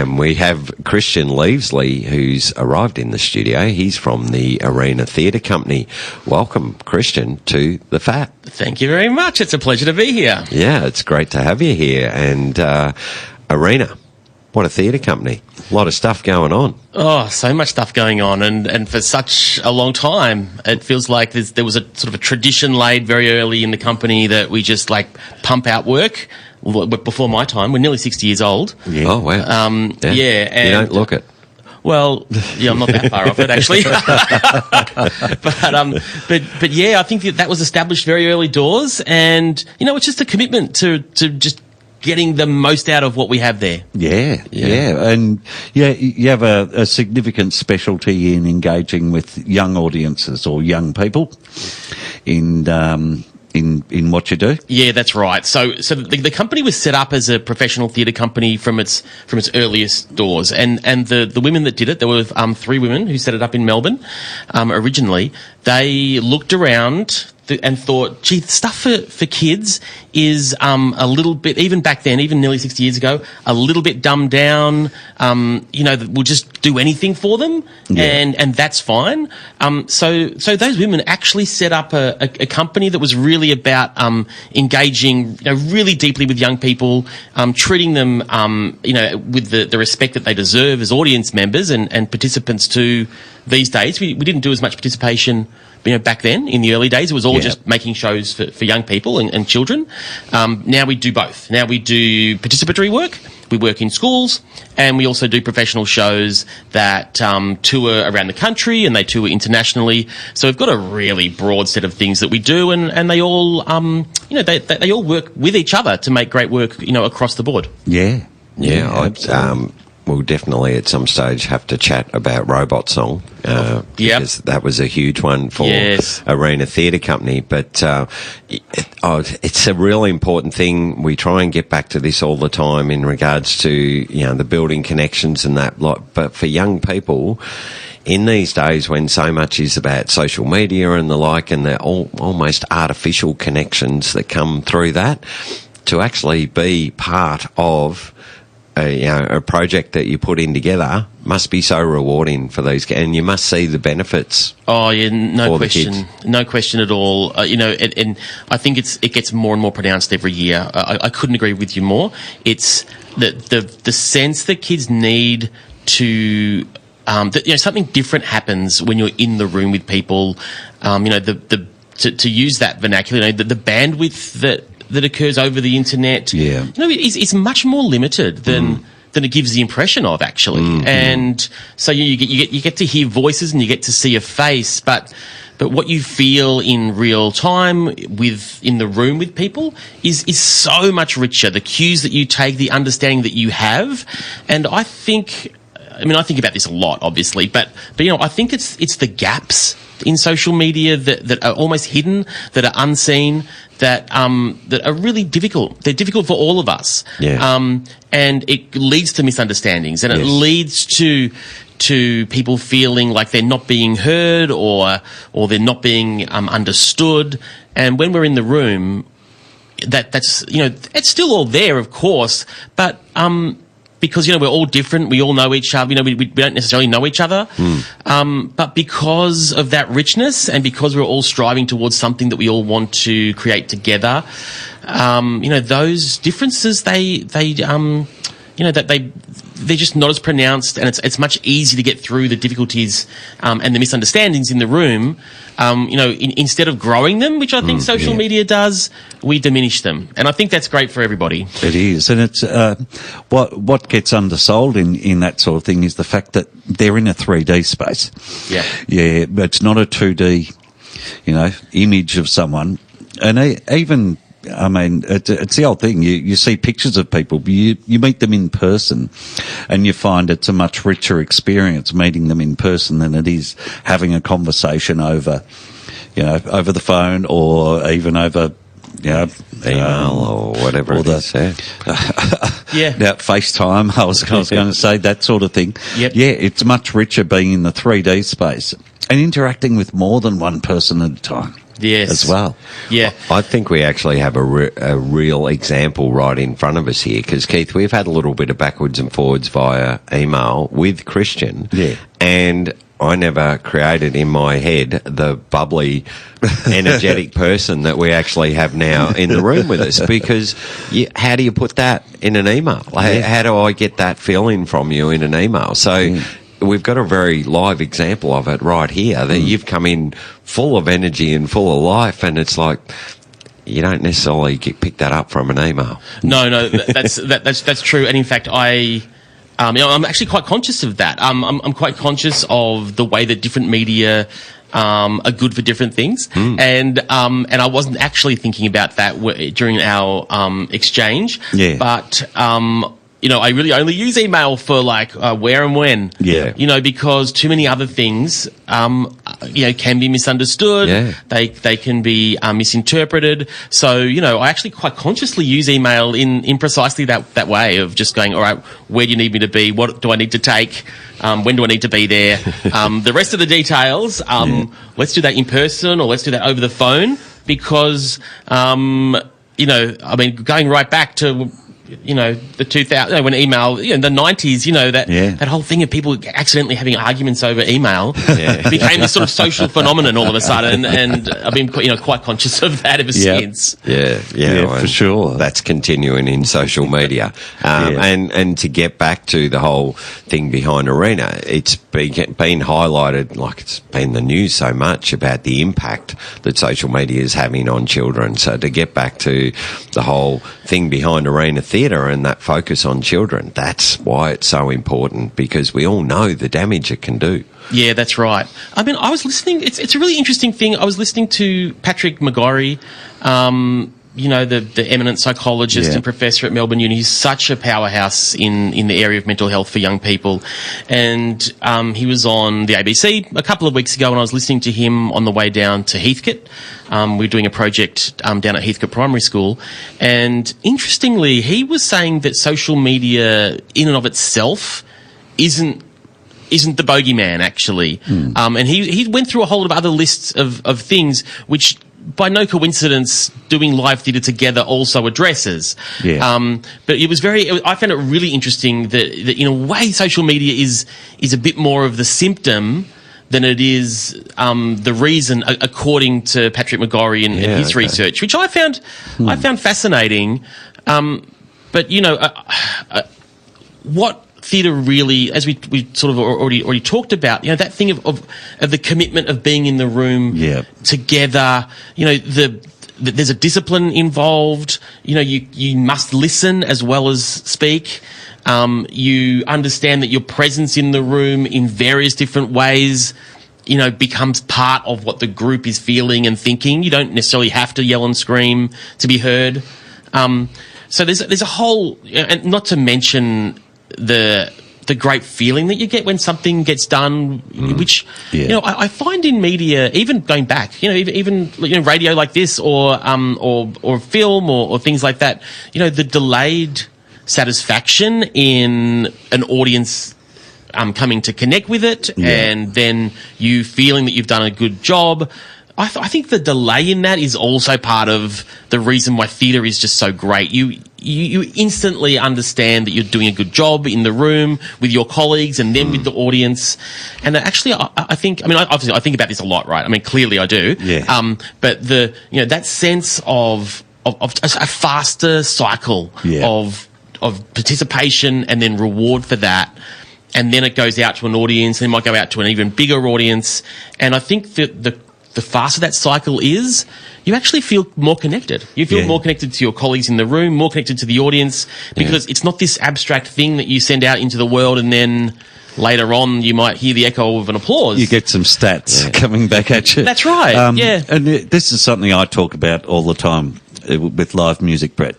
And we have Christian Leavesley, who's arrived in the studio. He's from the Arena Theatre Company. Welcome, Christian, to the Phatt. Thank you very much. It's a pleasure to be here. Yeah, it's great to have you here. And Arena, what a theatre company. A lot of stuff going on. Oh, so much stuff going on. And for such a long time, it feels like there was a sort of a tradition laid very early in the company that we just like pump out work. Before my time, we're nearly 60 years old. Yeah. Oh, wow. Yeah. And you don't look it. Well, yeah, I'm not that far off it, actually. But yeah, I think that was established very early doors, and it's just a commitment to just getting the most out of what we have there. Yeah. And you have a significant specialty in engaging with young audiences or young people in what you do? Yeah, that's right. So the company was set up as a professional theatre company from its earliest doors, and the women that did it, there were 3 women who set it up in Melbourne originally. They looked around and thought, gee, stuff for kids is a little bit, even back then, even nearly 60 years ago, a little bit dumbed down. We'll just do anything for them, and that's fine. So those women actually set up a company that was really about engaging, really deeply with young people, treating them, with the respect that they deserve as audience members and participants too. These days, we didn't do as much participation. Back then, in the early days, it was all just making shows for young people and children. Now we do both. Now we do participatory work. We work in schools, and we also do professional shows that tour around the country, and they tour internationally. So we've got a really broad set of things that we do, and they all, they all work with each other to make great work, across the board. Yeah. We'll definitely at some stage have to chat about Robot Song because that was a huge one for Arena Theatre Company. But it's a really important thing. We try and get back to this all the time in regards to the building connections and that lot. But for young people in these days, when so much is about social media and the like, and the almost artificial connections that come through that, to actually be part of a project that you put in together must be so rewarding for these, and you must see the benefits. Oh yeah, no question at all. And I think it gets more and more pronounced every year. I couldn't agree with you more. It's the sense that kids need to. Something different happens when you're in the room with people. To use that vernacular, the bandwidth that occurs over the internet, is much more limited than it gives the impression of, actually. And so you get to hear voices and you get to see a face, but what you feel in real time in the room with people is so much richer. The cues that you take, the understanding that you have, and I think about this a lot, obviously, but I think it's the gaps in social media that are almost hidden, that are unseen, that are really difficult. They're difficult for all of us. Yeah. And it leads to misunderstandings, and it leads to people feeling like they're not being heard or they're not being understood. And when we're in the room, that's it's still all there, of course, but because we're all different, we all know each other. We don't necessarily know each other, but because of that richness, and because we're all striving towards something that we all want to create together, those differences they're just not as pronounced, and it's much easier to get through the difficulties and the misunderstandings in the room. Instead of growing them, which I think social media does, we diminish them, and I think that's great for everybody. It is, and it's what gets undersold in that sort of thing is the fact that they're in a 3D space. Yeah, but it's not a 2D, image of someone, and even. It's the old thing. You see pictures of people, but you meet them in person, and you find it's a much richer experience meeting them in person than it is having a conversation over the phone or even over, email or whatever it is. Now, FaceTime, I was going to say that sort of thing. Yep. Yeah, it's much richer being in the 3D space and interacting with more than one person at a time. as well. Yeah. I think we actually have a real example right in front of us here, because, Keith, we've had a little bit of backwards and forwards via email with Christian. Yeah. And I never created in my head the bubbly, energetic person that we actually have now in the room with us, because how do you put that in an email? How do I get that feeling from you in an email? So we've got a very live example of it right here, that you've come in full of energy and full of life, and it's like, you don't necessarily pick that up from an email. No, that's true. And in fact, I'm actually quite conscious of that. I'm quite conscious of the way that different media are good for different things, and I wasn't actually thinking about that during our exchange. Yeah. But I really only use email for where and when. Yeah. Because too many other things, can be misunderstood. Yeah. They can be misinterpreted. So, I actually quite consciously use email in precisely that way of just going, all right, where do you need me to be? What do I need to take? When do I need to be there? The rest of the details, let's do that in person, or let's do that over the phone, because, going right back to, the 2000, when email, the 90s, that whole thing of people accidentally having arguments over email became this sort of social phenomenon all of a sudden, and I've been, quite conscious of that ever since. Yeah, for sure. That's continuing in social media. And to get back to the whole thing behind Arena, it's been highlighted, like it's been the news so much about the impact that social media is having on children. So to get back to the whole thing behind Arena Theatre and that focus on children, that's why it's so important, because we all know the damage it can do. Yeah, that's right. I mean, I was listening, it's a really interesting thing. I was listening to Patrick McGorry, the eminent psychologist and professor at Melbourne Uni. He's such a powerhouse in the area of mental health for young people. And he was on the ABC a couple of weeks ago, and I was listening to him on the way down to Heathcote. We're doing a project down at Heathcote Primary School. And interestingly, he was saying that social media in and of itself isn't the bogeyman, actually. And he went through a whole lot of other lists of things which, by no coincidence, doing live theatre together also addresses. But it was I found it really interesting that in a way social media is a bit more of the symptom than it is the reason, according to Patrick McGorry and his research, which I found fascinating. But what theatre really, as we sort of already talked about, that thing of the commitment of being in the room together, there's a discipline involved, you must listen as well as speak. You understand that your presence in the room in various different ways, becomes part of what the group is feeling and thinking. You don't necessarily have to yell and scream to be heard. So there's a whole, and not to mention the great feeling that you get when something gets done, which I find in media, even going back, even radio like this, or film, or things like that, the delayed satisfaction in an audience coming to connect with it, and then you feeling that you've done a good job. I think the delay in that is also part of the reason why theatre is just so great. You instantly understand that you're doing a good job in the room with your colleagues and then with the audience. And actually, I think I think about this a lot, right? I mean, clearly I do. But that sense of a faster cycle of participation and then reward for that. And then it goes out to an audience, and it might go out to an even bigger audience. And I think that the faster that cycle is, you actually feel more connected. You feel more connected to your colleagues in the room, more connected to the audience, because it's not this abstract thing that you send out into the world and then later on you might hear the echo of an applause. You get some stats coming back at you. That's right, And this is something I talk about all the time with live music, Brett.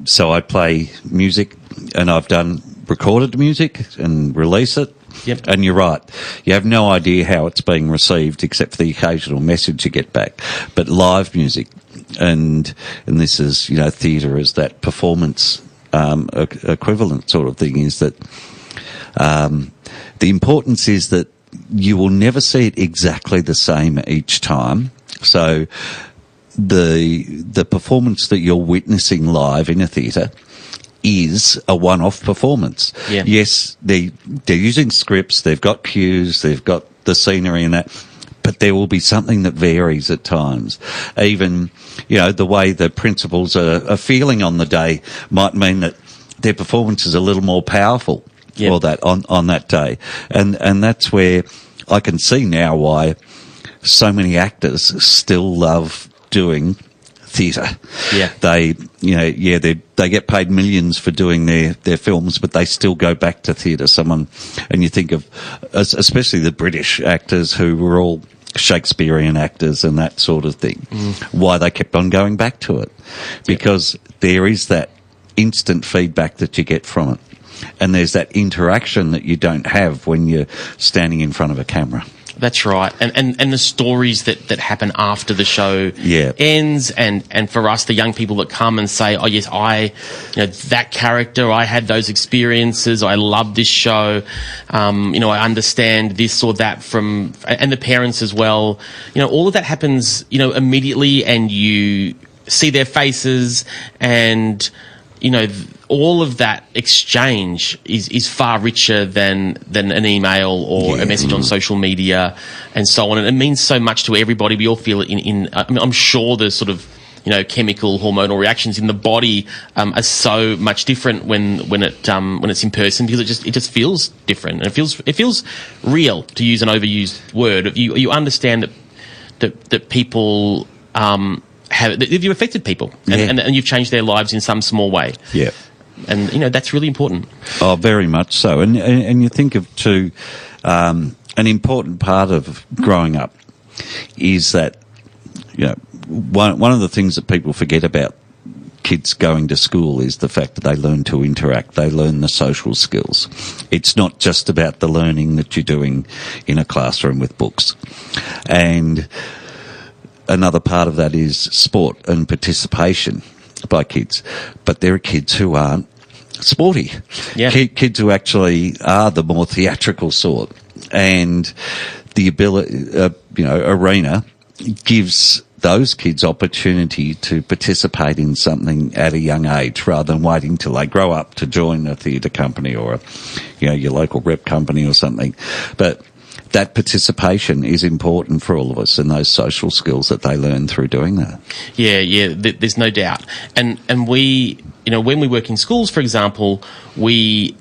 So I play music, and I've done recorded music and release it. Yep. And you're right. You have no idea how it's being received, except for the occasional message you get back. But live music, and this is, theatre as that performance equivalent sort of thing, is that the importance is that you will never see it exactly the same each time. So the performance that you're witnessing live in a theatre is a one-off performance. Yeah. Yes, they're using scripts, they've got cues, they've got the scenery and that, but there will be something that varies at times. Even, the way the principals are feeling on the day might mean that their performance is a little more powerful or that on that day. And that's where I can see now why so many actors still love doing theatre. Yeah. They get paid millions for doing their films, but they still go back to theatre. And you think of, especially the British actors who were all Shakespearean actors and that sort of thing, why they kept on going back to it. Because there is that instant feedback that you get from it. And there's that interaction that you don't have when you're standing in front of a camera. That's right. And the stories that happen after the show ends, and for us, the young people that come and say, oh yes, that character, I had those experiences, I love this show, I understand this or that and the parents as well, all of that happens, immediately, and you see their faces, and all of that exchange is far richer than an email or a message on social media and so on. And it means so much to everybody. We all feel it I'm sure the sort of, chemical hormonal reactions in the body are so much different when it's in person, because it just feels different. And it feels real, to use an overused word. You understand that people you've affected people and you've changed their lives in some small way. Yeah. And, that's really important. Oh, very much so. And you think of, too, an important part of growing up is that, one of the things that people forget about kids going to school is the fact that they learn to interact. They learn the social skills. It's not just about the learning that you're doing in a classroom with books. And another part of that is sport and participation by kids. But there are kids who aren't sporty. Yeah. Kids who actually are the more theatrical sort. And the ability, arena gives those kids opportunity to participate in something at a young age, rather than waiting till they grow up to join a theatre company or your local rep company or something. But that participation is important for all of us, and those social skills that they learn through doing that. Yeah, there's no doubt. And we, when we work in schools, for example, we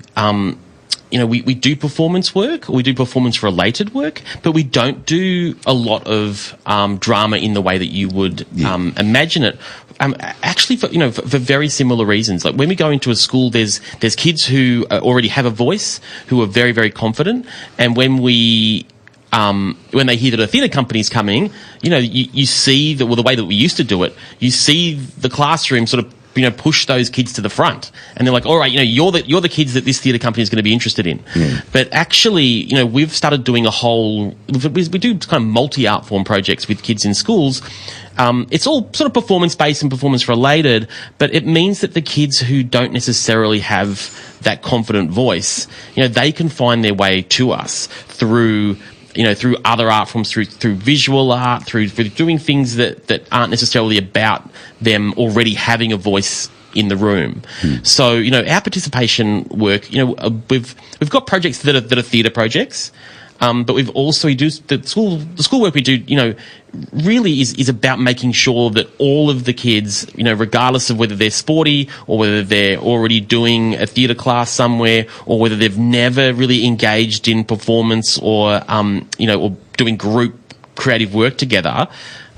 do performance work, or we do performance-related work, but we don't do a lot of drama in the way that you would imagine it. Actually, for very similar reasons. Like when we go into a school, there's kids who already have a voice, who are very, very confident, and when they hear that a theatre company is coming, you see the way that we used to do it. You see the classroom sort of push those kids to the front, and they're like, all right, you're the kids that this theatre company is going to be interested in. But actually, we've started doing we do kind of multi-art form projects with kids in schools. It's all sort of performance-based and performance-related, but it means that the kids who don't necessarily have that confident voice, they can find their way to us through other art forms, through visual art, through doing things that aren't necessarily about them already having a voice in the room. So, our participation work, we've got projects that are theatre projects, but we do the school work we do, really is about making sure that all of the kids, regardless of whether they're sporty or whether they're already doing a theatre class somewhere, or whether they've never really engaged in performance or doing group creative work together,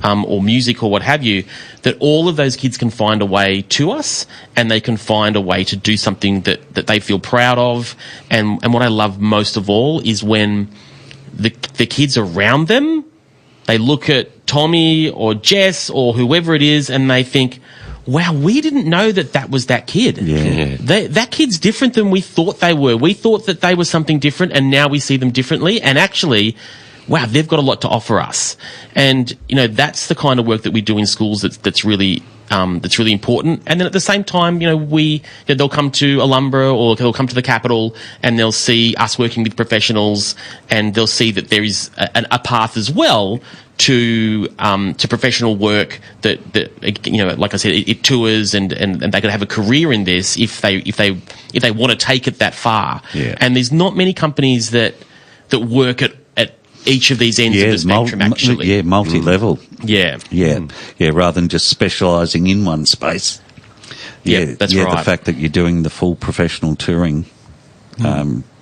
or music or what have you, that all of those kids can find a way to us, and they can find a way to do something that they feel proud of. And what I love most of all is when the kids around them, they look at Tommy or Jess or whoever it is, and they think, wow, we didn't know that was that kid. Yeah. That kid's different than we thought they were. We thought that they were something different, and now we see them differently. And actually, wow, they've got a lot to offer us. And, that's the kind of work that we do in schools that's really that's really important. And then at the same time, they'll come to Alumbra or they'll come to the Capitol and they'll see us working with professionals, and they'll see that there is a path as well to professional work that like I said, it tours and they could have a career in this if they want to take it that far. Yeah. And there's not many companies that work at each of these ends of the spectrum, actually. Yeah, multi-level. Yeah. Rather than just specialising in one space. Yeah, that's right. The fact that you're doing the full professional touring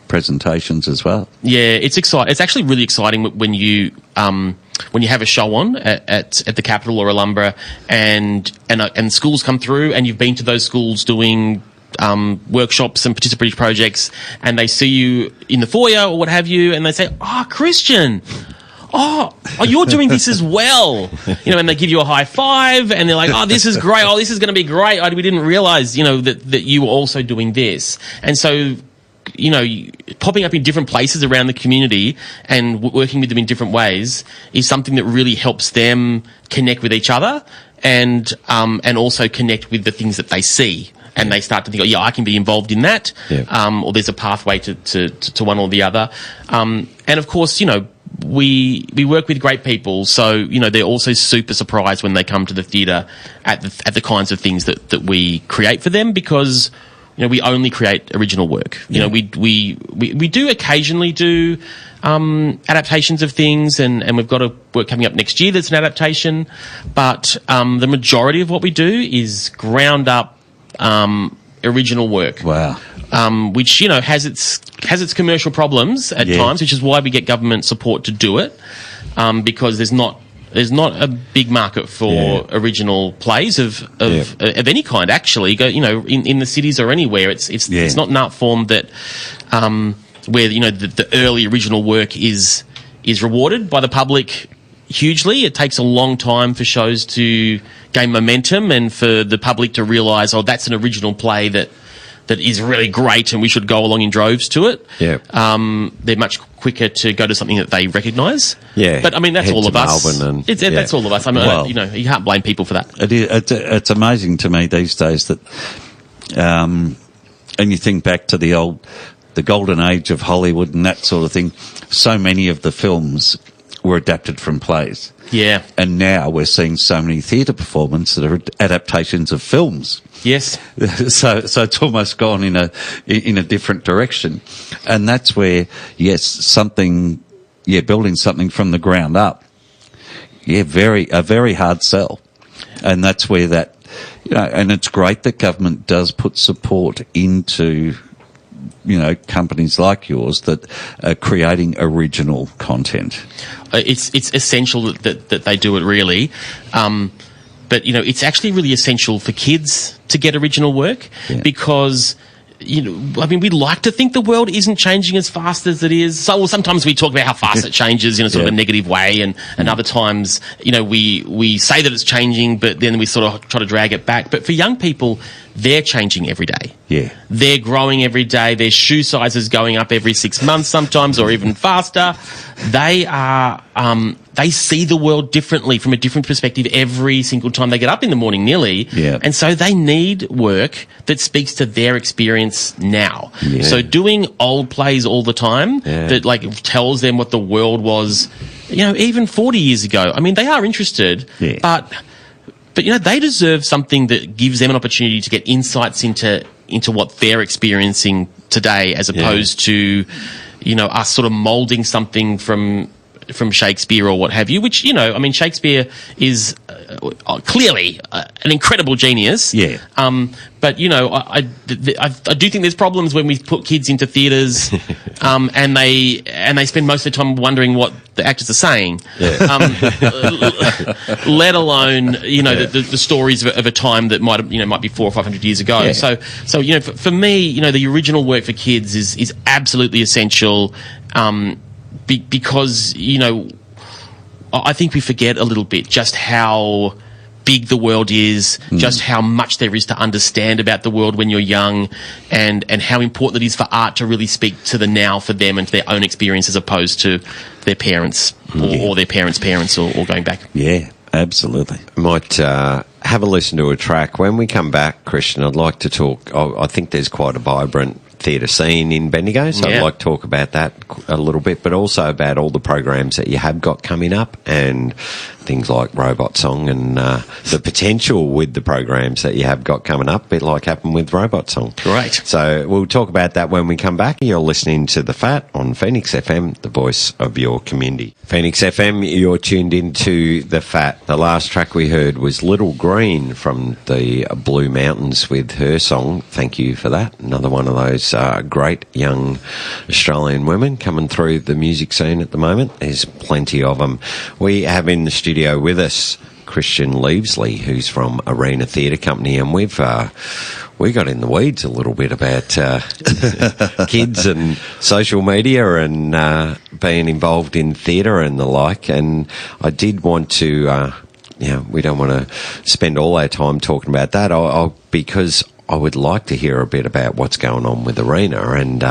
presentations as well. Yeah, it's exciting. It's actually really exciting when you have a show on at the Capitol or Alumbra, and schools come through, and you've been to those schools doing workshops and participatory projects, and they see you in the foyer or what have you, and they say, Christian, you're doing this as well, and they give you a high five, and they're like, this is great, this is going to be great, we didn't realise, that you were also doing this. And so, popping up in different places around the community and working with them in different ways is something that really helps them connect with each other and also connect with the things that they see. And they start to think, I can be involved in that, or there's a pathway to one or the other. And of course, we work with great people, so they're also super surprised when they come to the theatre at the kinds of things that we create for them, because we only create original work. We do occasionally do adaptations of things, and we've got a work coming up next year that's an adaptation, but the majority of what we do is ground up original work. Wow. Which has its commercial problems at times, which is why we get government support to do it, because there's not a big market for original plays of any kind. Actually, in the cities or anywhere, it's not an art form that where the early original work is rewarded by the public hugely. It takes a long time for shows to gain momentum and for the public to realise, that's an original play that is really great and we should go along in droves to it. Yeah. They're much quicker to go to something that they recognise. Yeah. But, that's Head all to of us. Melbourne That's all of us. You can't blame people for that. It's amazing to me these days that, and you think back to the golden age of Hollywood and that sort of thing, so many of the films were adapted from plays. Yeah. And now we're seeing so many theatre performances that are adaptations of films. Yes. So it's almost gone in a different direction. And that's where, building something from the ground up. Yeah, a very hard sell. And that's where that, and it's great that government does put support into companies like yours that are creating original content. It's essential that they do it, really. But, it's actually really essential for kids to get original work because, we'd like to think the world isn't changing as fast as it is. So sometimes we talk about how fast it changes in a sort of a negative way, and other times, we say that it's changing, but then we sort of try to drag it back. But for young people, they're changing every day. Yeah. They're growing every day. Their shoe size is going up every 6 months sometimes, or even faster. They are, they see the world differently from a different perspective every single time they get up in the morning, nearly. Yeah. And so they need work that speaks to their experience now. Yeah. So doing old plays all the time that tells them what the world was, even 40 years ago. They are interested, but they deserve something that gives them an opportunity to get insights into what they're experiencing today, as opposed to, us sort of moulding something from Shakespeare or what have you, which, Shakespeare is clearly an incredible genius. Yeah. But, I do think there's problems when we put kids into theatres and they spend most of the time wondering what the actors are saying. Yeah. Let alone, the stories of a time that might be 400 or 500 years ago. Yeah. So for me, the original work for kids is absolutely essential. Because, I think we forget a little bit just how big the world is, just how much there is to understand about the world when you're young, and how important it is for art to really speak to the now for them and to their own experience, as opposed to their parents or their parents' parents or going back. Yeah, absolutely. Might have a listen to a track. When we come back, Christian, I'd like to talk. I think there's quite a vibrant theatre scene in Bendigo, so I'd like to talk about that a little bit, but also about all the programs that you have got coming up and things like Robot Song and the potential with the programs that you have got coming up, a bit like happened with Robot Song. Great. So we'll talk about that when we come back. You're listening to The Phatt on Phoenix FM, the voice of your community. Phoenix FM, you're tuned into The Phatt. The last track we heard was Little Green from the Blue Mountains with her song, Thank You for That. Another one of those great young Australian women coming through the music scene at the moment. There's plenty of them. We have in the studio with us Christian Leavesley, who's from Arena Theatre Company, and we got in the weeds a little bit about kids and social media and being involved in theatre and the like. And I did want to, we don't want to spend all our time talking about that, because I would like to hear a bit about what's going on with Arena and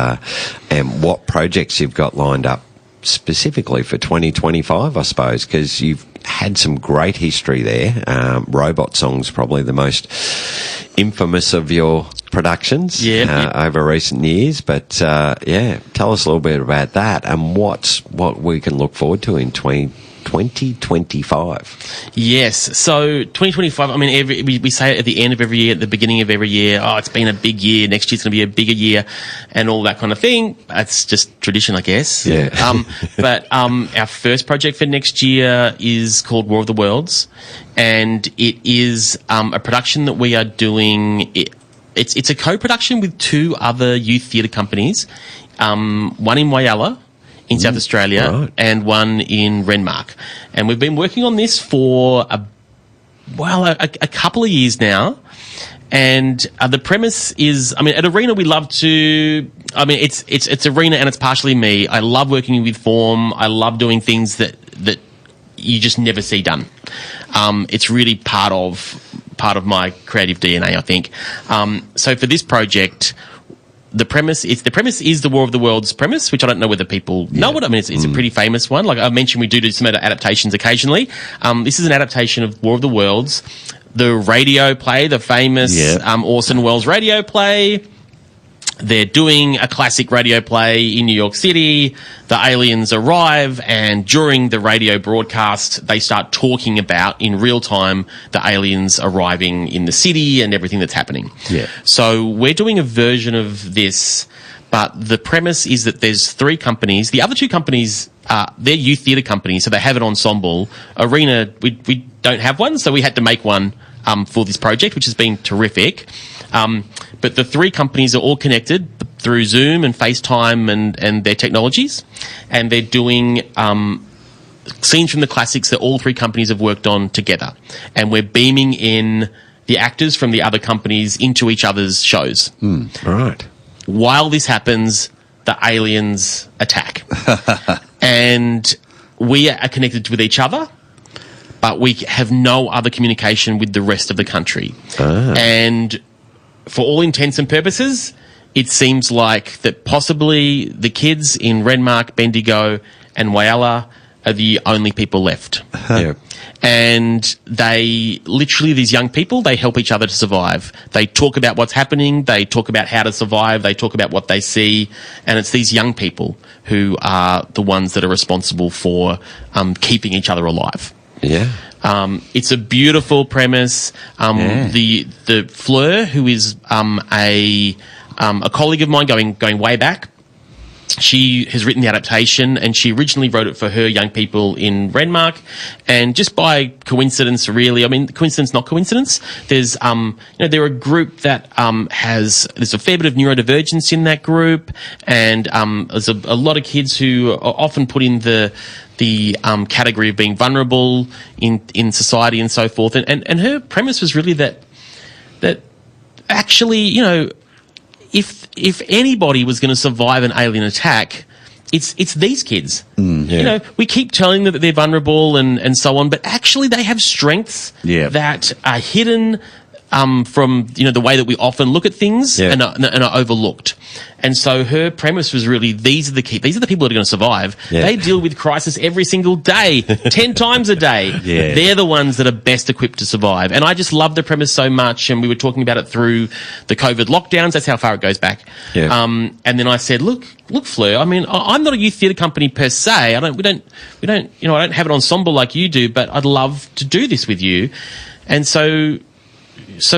what projects you've got lined up specifically for 2025, I suppose, because you've had some great history there. Robot Song's probably the most infamous of your productions over recent years. But, tell us a little bit about that and what we can look forward to in 2025. Yes. So 2025, I mean, we say it at the end of every year, at the beginning of every year, it's been a big year, next year's going to be a bigger year, and all that kind of thing. That's just tradition, I guess. Yeah. But our first project for next year is called War of the Worlds, and it is a production that we are doing. It's a co-production with two other youth theatre companies, one in Whyalla, in South Australia, and one in Renmark. And we've been working on this for a couple of years now. And the premise is, I mean, at Arena we love to, I mean, it's Arena and it's partially me. I love working with form. I love doing things that you just never see done. It's really part of my creative DNA, I think. So for this project, the premise is the War of the Worlds premise, which I don't know whether people know it. I mean, it's a pretty famous one. Like I mentioned, we do some adaptations occasionally. This is an adaptation of War of the Worlds, the radio play, the famous Orson Welles radio play. They're doing a classic radio play in New York City. The aliens arrive, and during the radio broadcast, they start talking about, in real time, the aliens arriving in the city and everything that's happening. Yeah. So we're doing a version of this, but the premise is that there's three companies. The other two companies, they're youth theatre companies, so they have an ensemble. Arena, we don't have one, so we had to make one for this project, which has been terrific. But the three companies are all connected through Zoom and FaceTime and their technologies, and they're doing scenes from the classics that all three companies have worked on together. And we're beaming in the actors from the other companies into each other's shows. Right. While this happens, the aliens attack. And we are connected with each other, but we have no other communication with the rest of the country. And for all intents and purposes, it seems like that possibly the kids in Renmark, Bendigo and Whyalla are the only people left. And they literally, these young people, they help each other to survive. They talk about what's happening. They talk about how to survive. They talk about what they see. And it's these young people who are the ones that are responsible for keeping each other alive. Yeah. It's a beautiful premise. The Fleur, who is a colleague of mine going way back, she has written the adaptation, and she originally wrote it for her young people in Renmark. And just by coincidence, really, I mean, coincidence, not coincidence, there's they're a group that there's a fair bit of neurodivergence in that group, and there's a lot of kids who are often put in the category of being vulnerable in society and so forth. And her premise was really that actually, you know, if anybody was going to survive an alien attack, it's these kids. You know, we keep telling them that they're vulnerable and so on, but actually they have strengths that are hidden from, you know, the way that we often look at things and are overlooked. And so her premise was really, these are the people that are going to survive. Yeah. They deal with crisis every single day, 10 times a day. Yeah. They're the ones that are best equipped to survive. And I just love the premise so much. And we were talking about it through the COVID lockdowns. That's how far it goes back. Yeah. And then I said, look, Fleur, I mean, I'm not a youth theatre company per se. I don't have an ensemble like you do, but I'd love to do this with you. And so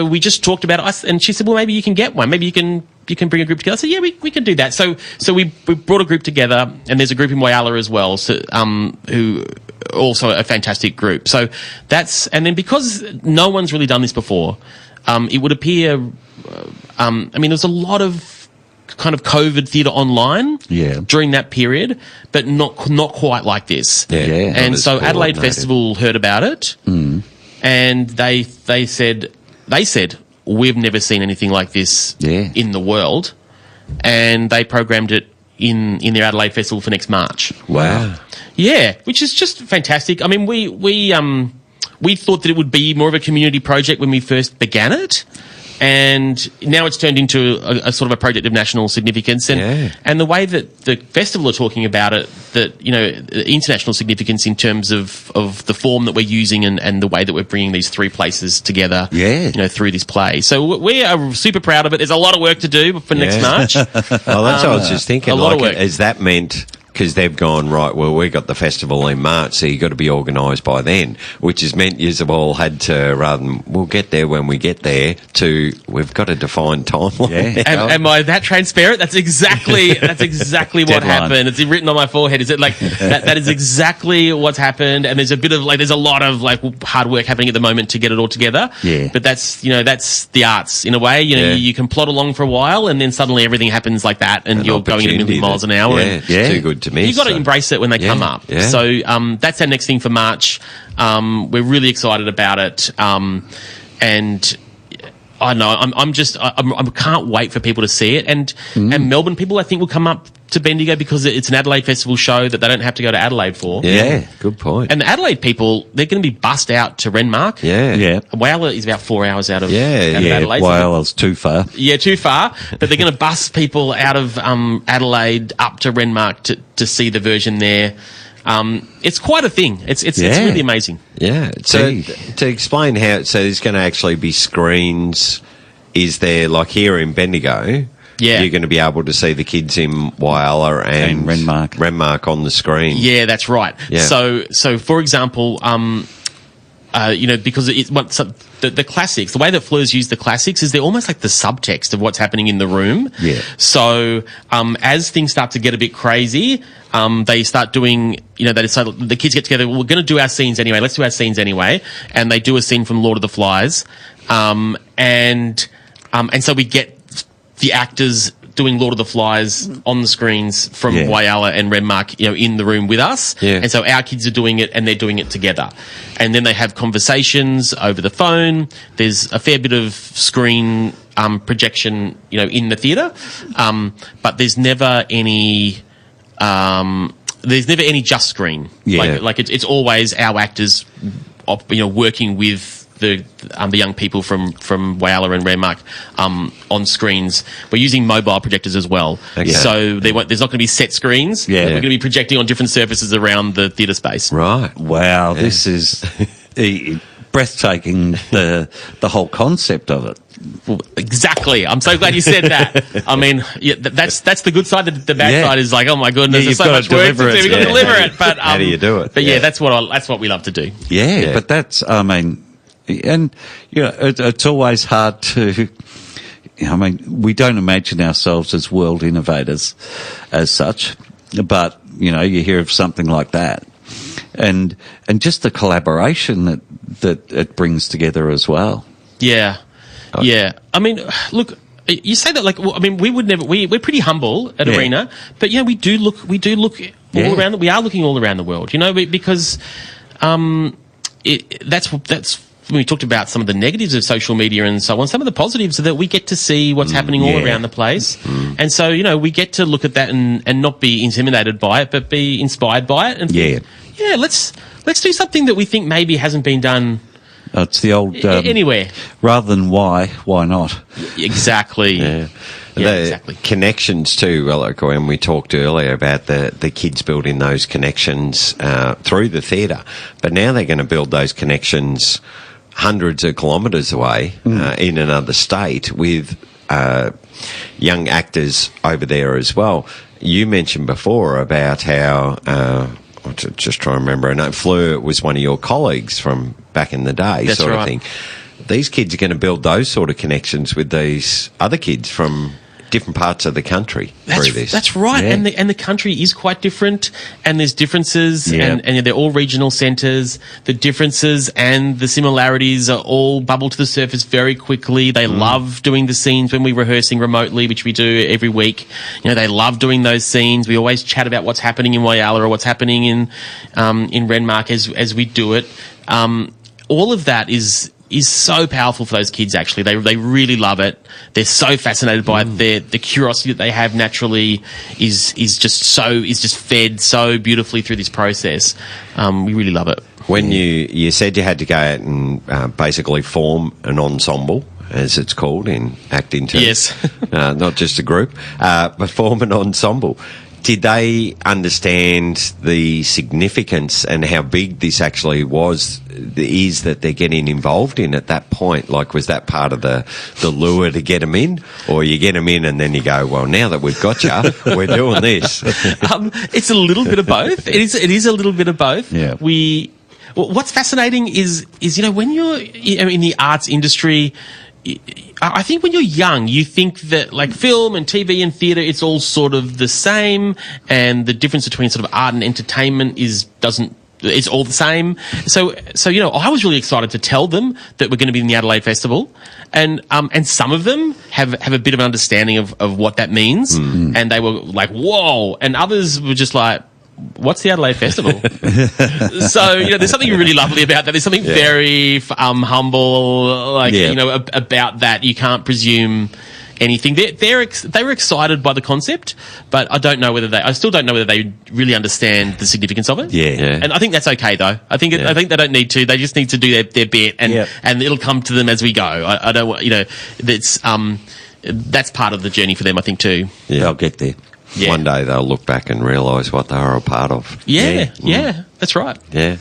we just talked about it, and she said, well, maybe you can get one. Maybe you can bring a group together. I said, yeah, we can do that. So we brought a group together, and there's a group in Whyalla as well, who also a fantastic group. So and then because no one's really done this before, it would appear, there's a lot of kind of COVID theatre online during that period, but not quite like this. Yeah. And so Adelaide Festival heard about it, and they said, we've never seen anything like this in the world, and they programmed it in their Adelaide Festival for next March. Wow. Yeah, which is just fantastic. I mean, we thought that it would be more of a community project when we first began it, and now it's turned into a sort of a project of national significance. And the way that the festival are talking about it, that, international significance in terms of the form that we're using and the way that we're bringing these three places together, through this play. So we are super proud of it. There's a lot of work to do for next March. Well, that's what I was just thinking. A lot of work. Has that meant... Because they've gone, right, well, we got the festival in March, so you've got to be organised by then, which has meant you've all had to, rather than we'll get there when we get there, to we've got a defined timeline. Yeah. Am I that transparent? That's exactly what happened. It's written on my forehead. Is it like that is exactly what's happened, and there's a lot of hard work happening at the moment to get it all together. Yeah. But that's the arts in a way. You can plod along for a while, and then suddenly everything happens like that, and you're going at a million miles an hour. Too good to me. You've got to embrace it when they come up. Yeah. So that's our next thing for March. We're really excited about it. And I know I can't wait for people to see it. And Melbourne people, I think, will come up to Bendigo because it's an Adelaide Festival show that they don't have to go to Adelaide for. Yeah, good point. And the Adelaide people, they're going to be bussed out to Renmark. Yeah. Whyalla is about 4 hours out of Adelaide. Whyalla's too far. Yeah, too far. But they're going to bus people out of Adelaide up to Renmark to see the version there. It's quite a thing. It's really amazing. Yeah. So to explain how, so there's going to actually be screens. Is there, like here in Bendigo? Yeah. You're going to be able to see the kids in Whyalla and Renmark on the screen. Yeah, that's right. Yeah. So for example, because it's the classics, the way that Fleur's use the classics is they're almost like the subtext of what's happening in the room. Yeah. So as things start to get a bit crazy, they start doing, they decide, the kids get together, we're going to do our scenes anyway, let's do our scenes anyway. And they do a scene from Lord of the Flies. And so we get the actors doing Lord of the Flies on the screens from Whyalla and Renmark, in the room with us. Yeah. And so our kids are doing it and they're doing it together. And then they have conversations over the phone. There's a fair bit of screen projection, in the theatre. But there's never any just screen. Yeah. Like it's always our actors, working with the young people from Whyalla and Renmark on screens. We're using mobile projectors as well. Okay. So there's not going to be set screens. Yeah. We're going to be projecting on different surfaces around the theatre space. Right. Wow, this is breathtaking, the whole concept of it. Well, exactly. I'm so glad you said that. I mean, that's the good side. The bad side is like, oh my goodness, there's so much work to do. We've got to deliver it. But how do you do it? But that's what we love to do. Yeah. But that's, and it's always hard to. We don't imagine ourselves as world innovators, as such, but you hear of something like that, and just the collaboration that it brings together as well. Yeah, yeah. I mean, look. You say that we would never. We're pretty humble at Arena, but we do look all around. We are looking all around the world, because that's. When we talked about some of the negatives of social media and so on, some of the positives are that we get to see what's happening all around the place. And so, we get to look at that and not be intimidated by it, but be inspired by it. And think, let's do something that we think maybe hasn't been done. It's the old anywhere. Rather than why not? Exactly. Yeah. exactly. Connections too. Well, like when we talked earlier about the kids building those connections through the theatre, but now they're going to build those connections hundreds of kilometres away in another state with young actors over there as well. You mentioned before about how, I'm just trying to remember, I know Fleur was one of your colleagues from back in the day. That's sort right. of thing. These kids are going to build those sort of connections with these other kids from different parts of the country through this. That's right. Yeah. And the country is quite different, and there's differences, and they're all regional centres. The differences and the similarities are all bubble to the surface very quickly. They love doing the scenes when we're rehearsing remotely, which we do every week. They love doing those scenes. We always chat about what's happening in Whyalla or what's happening in Renmark as we do it. All of that is so powerful for those kids, actually. They really love it. They're so fascinated by it. The curiosity that they have naturally is just fed so beautifully through this process. We really love it. When you said you had to go out and basically form an ensemble, as it's called in acting terms. Yes. Not just a group, but form an ensemble. Did they understand the significance and how big this actually is that they're getting involved in at that point? Like, was that part of the lure to get them in? Or you get them in and then you go, well, now that we've got you, we're doing this? It's a little bit of both. It is a little bit of both. Yeah. What's fascinating is when you're in the arts industry, I think when you're young, you think that like film and TV and theatre, it's all sort of the same, and the difference between sort of art and entertainment it's all the same. So I was really excited to tell them that we're going to be in the Adelaide Festival, and some of them have a bit of an understanding of what that means, and they were like, whoa, and others were just like, what's the Adelaide Festival? So, there's something really lovely about that. There's something very humble, about that. You can't presume anything. They were excited by the concept, but I still don't know whether they really understand the significance of it. Yeah. And I think that's okay though. I think they don't need to. They just need to do their bit, and it'll come to them as we go. I don't want, that's part of the journey for them, I think too. Yeah, I'll get there. Yeah. One day they'll look back and realise what they were a part of. Yeah, that's right. Yeah.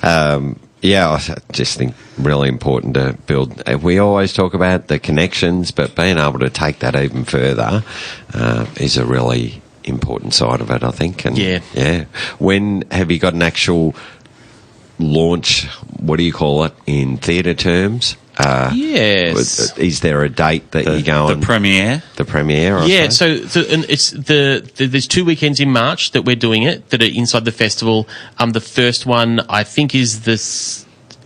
I just think really important to build. We always talk about the connections, but being able to take that even further is a really important side of it, I think. And when have you got an actual launch, what do you call it, in theatre terms? Yes. Is there a date that you go on? The premiere. The premiere. So and it's there's 2 weekends in March that we're doing it that are inside the festival. The first one I think is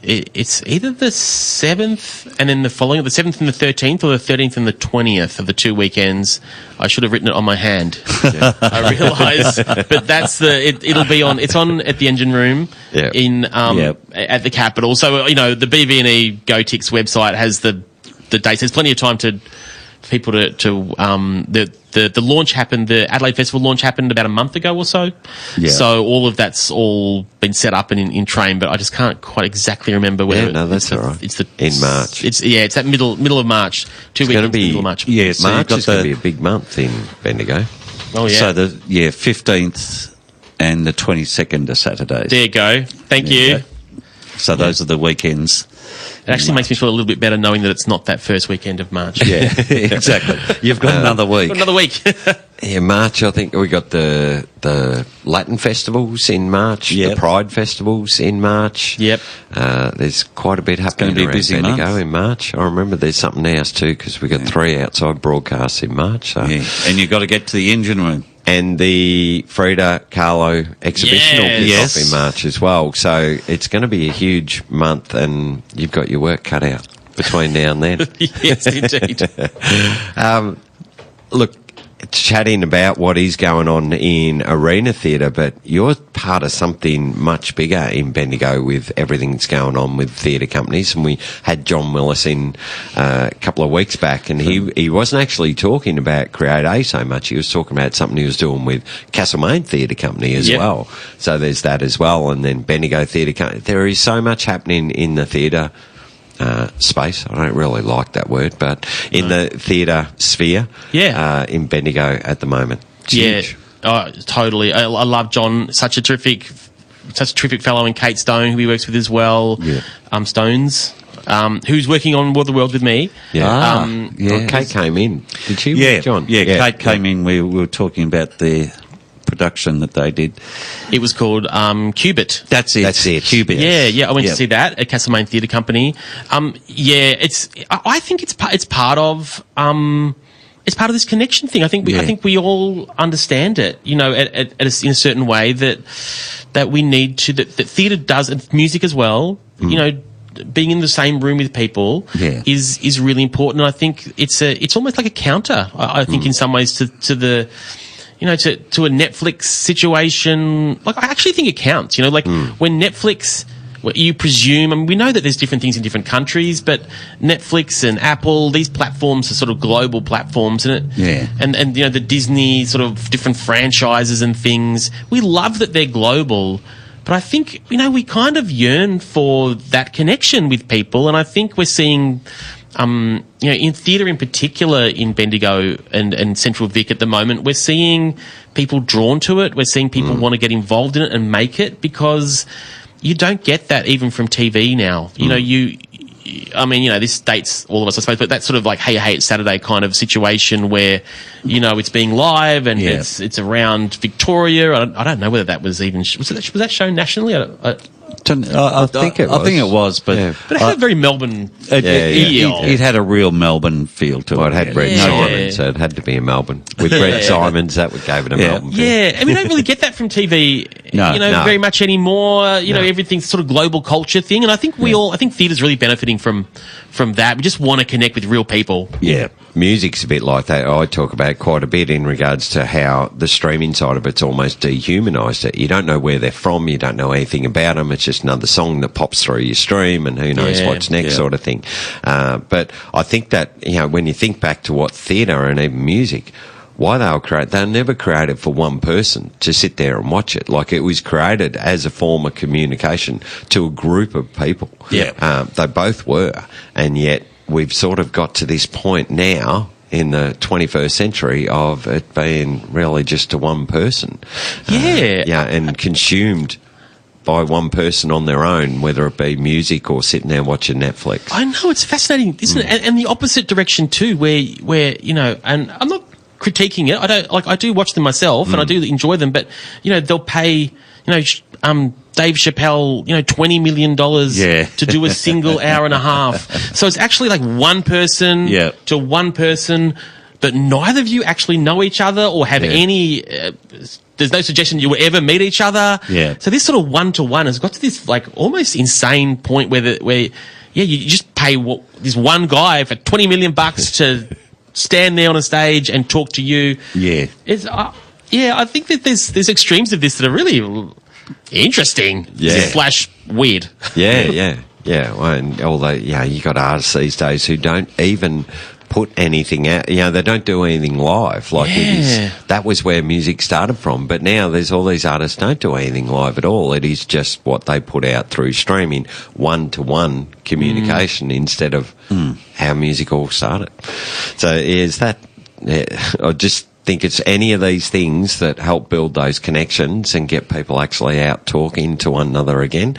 it's either the 7th and then the following, the 7th and the 13th, or the 13th and the 20th of the 2 weekends. I should have written it on my hand. I realise, but that's it'll be on. It's on at the Engine Room in at the Capitol. So the BV&E GoTix website has the dates. There's plenty of time to people the launch happened. The Adelaide Festival launch happened about a month ago or so. Yeah. So all of that's all been set up and in train, but I just can't quite exactly remember whether. Yeah, no, that's all right. It's in March. It's that middle of March. 2 weekends in the middle of March. Yeah, so March is going to be a big month in Bendigo. Oh yeah. So 15th and the 22nd are Saturdays. There you go. Thank you. So those are the weekends. It actually makes me feel a little bit better knowing that it's not that first weekend of March. Yeah, exactly. You've got another week. Another week. March, I think we got the Latin festivals in March, the Pride festivals in March. Yep. There's quite a bit happening around Bendigo month. In March. I remember there's something else too, because we got 3 outside broadcasts in March. So. Yeah. And you've got to get to the Engine Room. And the Frida Kahlo exhibition will kick off in March as well. So it's going to be a huge month, and you've got your work cut out between now and then. Yes, indeed. Look, chatting about what is going on in arena theatre, but you're part of something much bigger in Bendigo with everything that's going on with theatre companies. And we had John Willis in a couple of weeks back, and he wasn't actually talking about Create A so much. He was talking about something he was doing with Castlemaine Theatre Company as well. So there's that as well. And then Bendigo Theatre Company. There is so much happening in the theatre space. I don't really like that word, but in the theatre sphere, in Bendigo at the moment. It's huge. Oh, totally. I love John, such a terrific fellow, and Kate Stone, who he works with as well. Yeah. Stones. Who's working on War of the Worlds with me. Yeah. Kate came in. Did she? Yeah. John? Yeah, Kate came in. We were talking about the production that they did. It was called Cubit. That's it. Cubit. Yeah. I went to see that at Castlemaine Theatre Company. I think it's part of this connection thing. I think we all understand it. You know, in a certain way that we need to. That theatre does, and music as well. You know, being in the same room with people is really important. And I think it's almost like a counter. I think in some ways to the. You know, to a Netflix situation, like, I actually think it counts. You know, like when Netflix, you presume, I mean, we know that there's different things in different countries, but Netflix and Apple, these platforms are sort of global platforms, and you know, the Disney sort of different franchises and things. We love that they're global, but I think, you know, we kind of yearn for that connection with people, and I think we're seeing. You know, in theatre in particular in Bendigo and Central Vic at the moment, we're seeing people drawn to it. We're seeing people want to get involved in it and make it, because you don't get that even from TV now. You know, I mean, you know, this dates all of us, I suppose, but that's sort of like Hey It's Saturday kind of situation where, you know, it's being live and it's around Victoria. I don't know whether that was even, was that shown nationally? I think it was, but it had a very Melbourne feel. It had a real Melbourne feel to it. Well, it had Red Simon, so it had to be in Melbourne. With Red Simons, that gave it a Melbourne feel. Yeah, and we don't really get that from TV, very much anymore. You know, everything's sort of global culture thing, and I think I think theatre's really benefiting from that. We just want to connect with real people. Yeah. Music's a bit like that. I talk about it quite a bit in regards to how the streaming side of it's almost dehumanised it. You don't know where they're from. You don't know anything about them. It's just another song that pops through your stream, and who knows what's next, sort of thing. But I think that, you know, when you think back to what theatre and even music, why they were created, they were never created for one person to sit there and watch it. Like, it was created as a form of communication to a group of people. Yeah. They both were. And yet we've sort of got to this point now in the 21st century of it being really just to one person. And consumed by one person on their own, whether it be music or sitting there watching Netflix. I know, it's fascinating, isn't it? And the opposite direction too, where you know, and I'm not critiquing it. I do watch them myself, and I do enjoy them. But you know, they'll pay, you know, Dave Chappelle, you know, $20 million to do a single hour and a half. So it's actually like one person to one person, but neither of you actually know each other or have any. There's no suggestion you will ever meet each other. Yeah. So this sort of one-to-one has got to this like almost insane point where you just pay this one guy for $20 million to stand there on a stage and talk to you. Yeah. It's I think that there's extremes of this that are really interesting / weird. Yeah. Well, and although you got artists these days who don't even put anything out. You know, they don't do anything live. Like that was where music started from. But now there's all these artists don't do anything live at all. It is just what they put out through streaming, one-to-one communication instead of how music all started. So is that? I just think it's any of these things that help build those connections and get people actually out talking to one another again.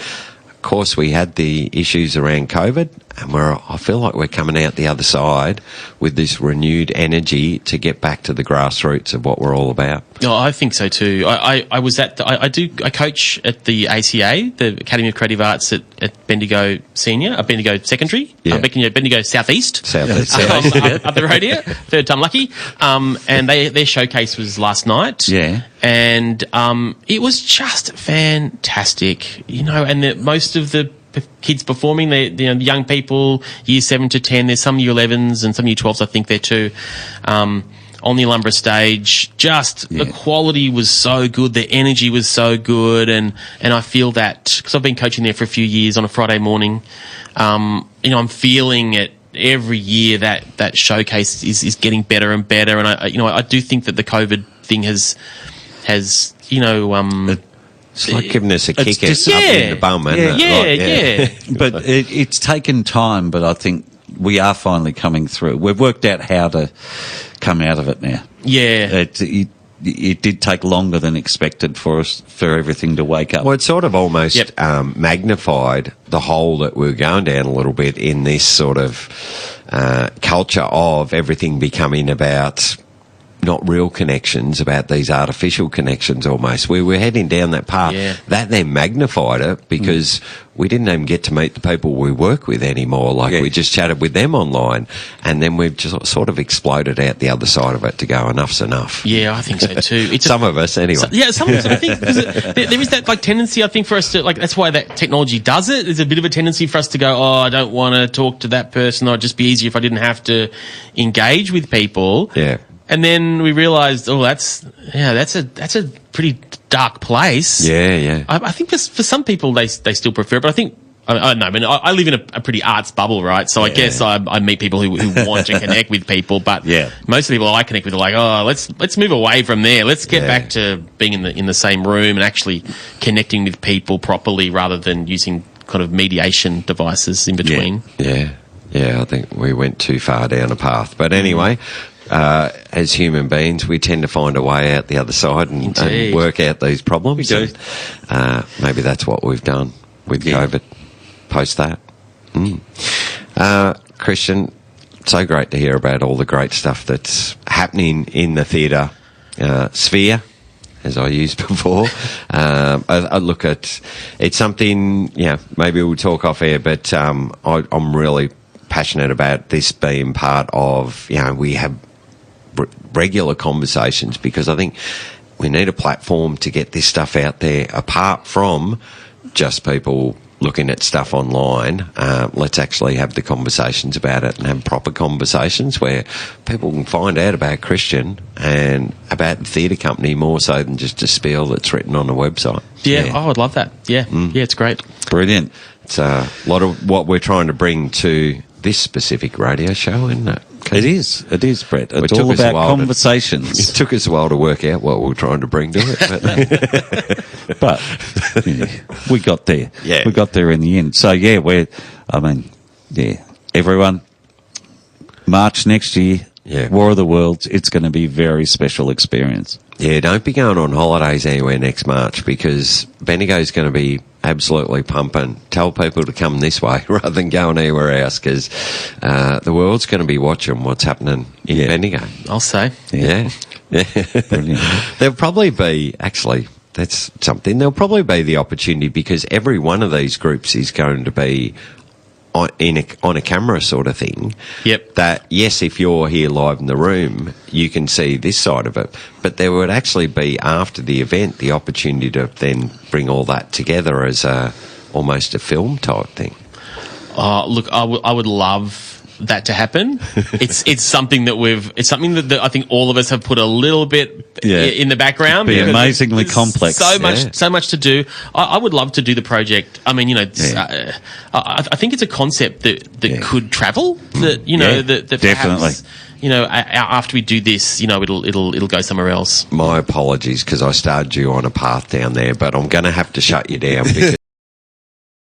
Of course, we had the issues around COVID, and I feel like we're coming out the other side with this renewed energy to get back to the grassroots of what we're all about. No, I think so too. I was at I coach at the ACA, the Academy of Creative Arts at Bendigo Senior, Bendigo Secondary, Bendigo Southeast up the road here. Third time lucky. And their showcase was last night. Yeah. And it was just fantastic, you know. And most of the kids performing, the young people, year 7 to 10. There's some year 11s and some year 12s, I think, there too. On the Alumbra stage, just the quality was so good, the energy was so good, and I feel that because I've been coaching there for a few years on a Friday morning. I'm feeling it every year that showcase is getting better and better, and I do think that the COVID thing has It's like giving us a kick up in the bum, isn't it? But it's taken time, but I think we are finally coming through. We've worked out how to come out of it now. Yeah. It did take longer than expected for everything to wake up. Well, it sort of almost magnified the hole that we were going down a little bit in this sort of culture of everything becoming about not real connections, about these artificial connections almost. We were heading down that path. Yeah. That then magnified it because we didn't even get to meet the people we work with anymore. We just chatted with them online, and then we've just sort of exploded out the other side of it to go, enough's enough. Yeah, I think so too. Some of us anyway. Some of us, I think, there is that tendency, I think, for us to, that's why that technology does it. There's a bit of a tendency for us to go, I don't want to talk to that person, or it'd just be easier if I didn't have to engage with people. Yeah. And then we realised, that's a pretty dark place. Yeah. I think for some people they still prefer it, but I think I live in a pretty arts bubble, right? So I guess I meet people who want to connect with people, but most of the people I connect with are like, let's move away from there. Let's get back to being in the same room and actually connecting with people properly, rather than using kind of mediation devices in between. Yeah. I think we went too far down a path, but anyway. As human beings, we tend to find a way out the other side and work out these problems. We do. And, maybe that's what we've done with COVID post that. Christian, so great to hear about all the great stuff that's happening in the theatre sphere, as I used before. I look at it's something, maybe we'll talk off air, but I'm really passionate about this being part of, we have regular conversations, because I think we need a platform to get this stuff out there apart from just people looking at stuff online. Let's actually have the conversations about it and have proper conversations where people can find out about Christian and about the theatre company more so than just a spiel that's written on a website. Yeah. I would love that. Yeah. Yeah, it's great. Brilliant. It's a lot of what we're trying to bring to this specific radio show, isn't it? It is, Brett. It's all about conversations. It took us a while to work out what we were trying to bring to it. But we got there. Yeah. We got there in the end. So, everyone, March next year, War of the Worlds, it's going to be a very special experience. Yeah, don't be going on holidays anywhere next March, because Bendigo's going to be absolutely pumping. Tell people to come this way rather than going anywhere else, because the world's going to be watching what's happening in Bendigo. I'll say. Yeah. Brilliant. There'll probably be, actually, that's something, there'll probably be the opportunity, because every one of these groups is going to be on a camera sort of thing. Yep. That, yes, if you're here live in the room, you can see this side of it. But there would actually be, after the event, the opportunity to then bring all that together as almost a film type thing. Look, I would love that to happen. It's something that I think all of us have put a little bit in the background. It'd be amazingly complex. So much to do. I would love to do the project. I mean, I think it's a concept that could travel. That that definitely. Perhaps, after we do this, it'll go somewhere else. My apologies, because I started you on a path down there, but I'm going to have to shut you down, because